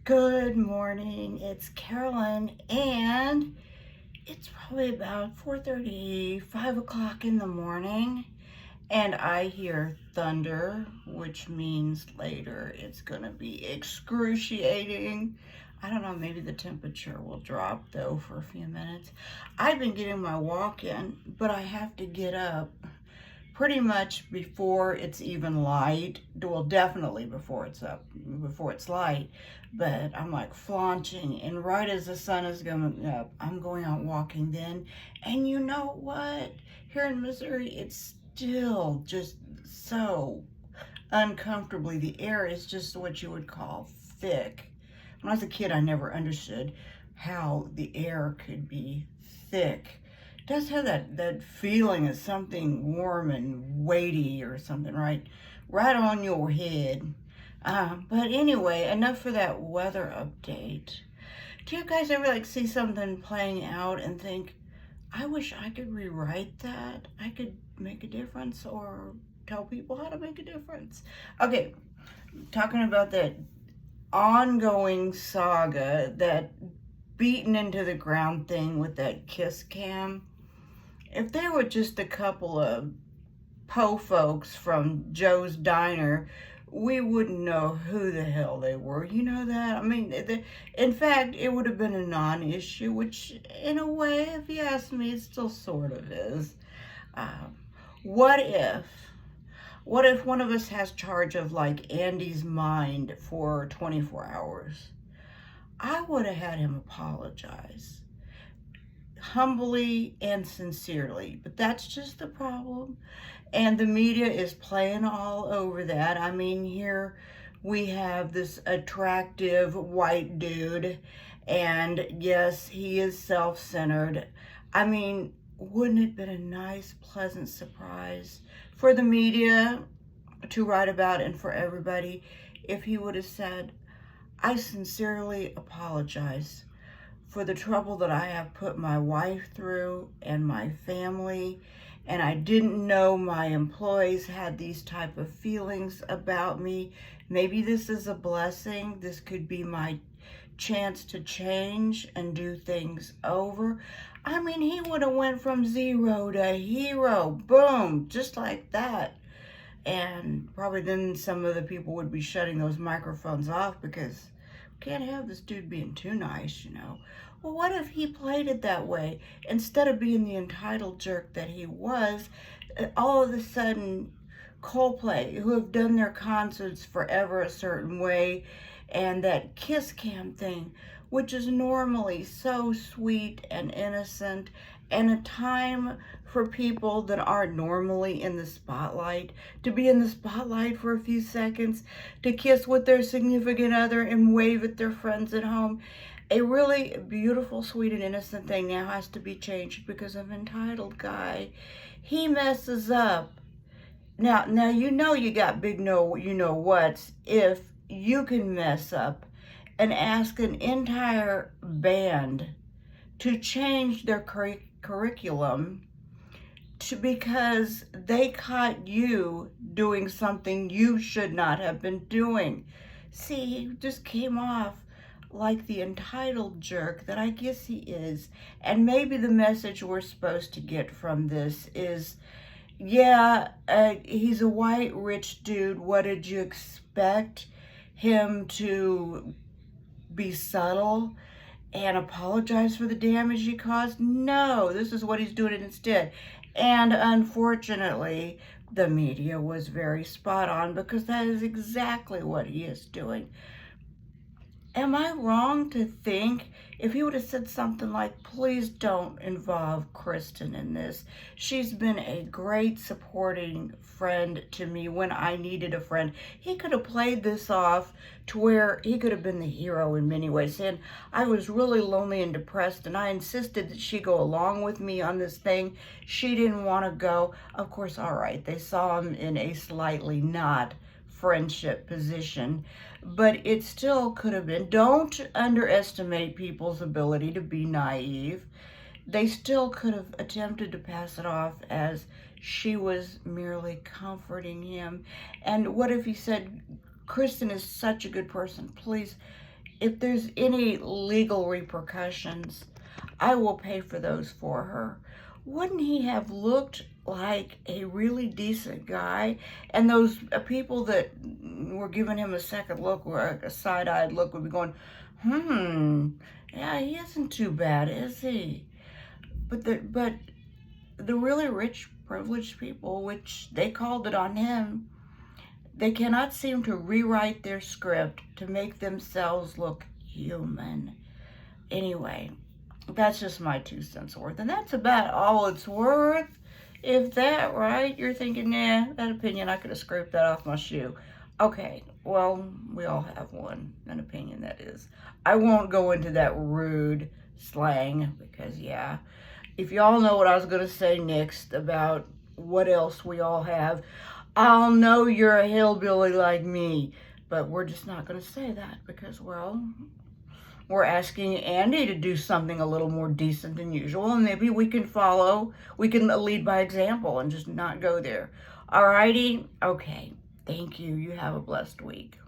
Good morning, it's Carolyn, and it's probably about 4:30, 5 o'clock in the morning, and I hear thunder, which means later it's gonna be excruciating. I don't know, maybe the temperature will drop though for a few minutes. I've been getting my walk in, but I have to get up pretty much before it's even light. Well, definitely before it's light, but I'm like flaunching, and right as the sun is going up, I'm going out walking then. And you know what? Here in Missouri, it's still just so uncomfortably, the air is just what you would call thick. When I was a kid, I never understood how the air could be thick. It does have that feeling of something warm and weighty or something, right on your head. But anyway, enough for that weather update. Do you guys ever like see something playing out and think, I wish I could rewrite that? I could make a difference or tell people how to make a difference. Okay, talking about that ongoing saga, that beaten into the ground thing with that kiss cam. If there were just a couple of po folks from Joe's Diner, we wouldn't know who the hell they were. You know that? I mean, in fact, it would have been a non-issue, which in a way, if you ask me, it still sort of is. Uh, what if one of us has charge of like Andy's mind for 24 hours? I would have had him apologize humbly and sincerely, but that's just the problem. And the media is playing all over that. I mean, here we have this attractive white dude, and yes, he is self-centered. I mean, wouldn't it have been a nice, pleasant surprise for the media to write about and for everybody if he would have said, I sincerely apologize for the trouble that I have put my wife through and my family, and I didn't know my employees had these type of feelings about me. Maybe this is a blessing. This could be my chance to change and do things over. I mean, he would have went from zero to hero, boom, just like that. And probably then some of the people would be shutting those microphones off because we can't have this dude being too nice, you know. Well, what if he played it that way? Instead of being the entitled jerk that he was, all of a sudden, Coldplay, who have done their concerts forever a certain way, and that kiss cam thing, which is normally so sweet and innocent, and a time for people that aren't normally in the spotlight to be in the spotlight for a few seconds, to kiss with their significant other and wave at their friends at home. A really beautiful, sweet, and innocent thing now has to be changed because of entitled guy. He messes up. Now you know you got big no you know what's if you can mess up and ask an entire band to change their curriculum because they caught you doing something you should not have been doing. See, he just came off like the entitled jerk that I guess he is. And maybe the message we're supposed to get from this is, yeah, he's a white rich dude. What did you expect? Him to be subtle and apologize for the damage he caused? No, this is what he's doing instead. And unfortunately, the media was very spot on because that is exactly what he is doing. Am I wrong to think if he would have said something like, please don't involve Kristen in this. She's been a great supporting friend to me when I needed a friend. He could have played this off to where he could have been the hero in many ways. And I was really lonely and depressed, and I insisted that she go along with me on this thing. She didn't want to go. Of course, all right, they saw him in a slightly not friendship position, but it still could have been. Don't underestimate people's ability to be naive. They still could have attempted to pass it off as she was merely comforting him. And what if he said, Kristen is such a good person, please if there's any legal repercussions, I will pay for those for her. Wouldn't he have looked like a really decent guy? And those people that were giving him a second look, or a side-eyed look, would be going, yeah, he isn't too bad, is he? But the really rich, privileged people, which they called it on him, they cannot seem to rewrite their script to make themselves look human. Anyway, that's just my 2 cents worth, and that's about all it's worth. If that, right? You're thinking, nah, that opinion, I could have scraped that off my shoe. Okay, well, we all have one, an opinion that is. I won't go into that rude slang because, yeah, if y'all know what I was going to say next about what else we all have, I'll know you're a hillbilly like me. But we're just not going to say that because, well, we're asking Andy to do something a little more decent than usual, and maybe we can lead by example and just not go there. Alrighty? Okay. Thank you. You have a blessed week.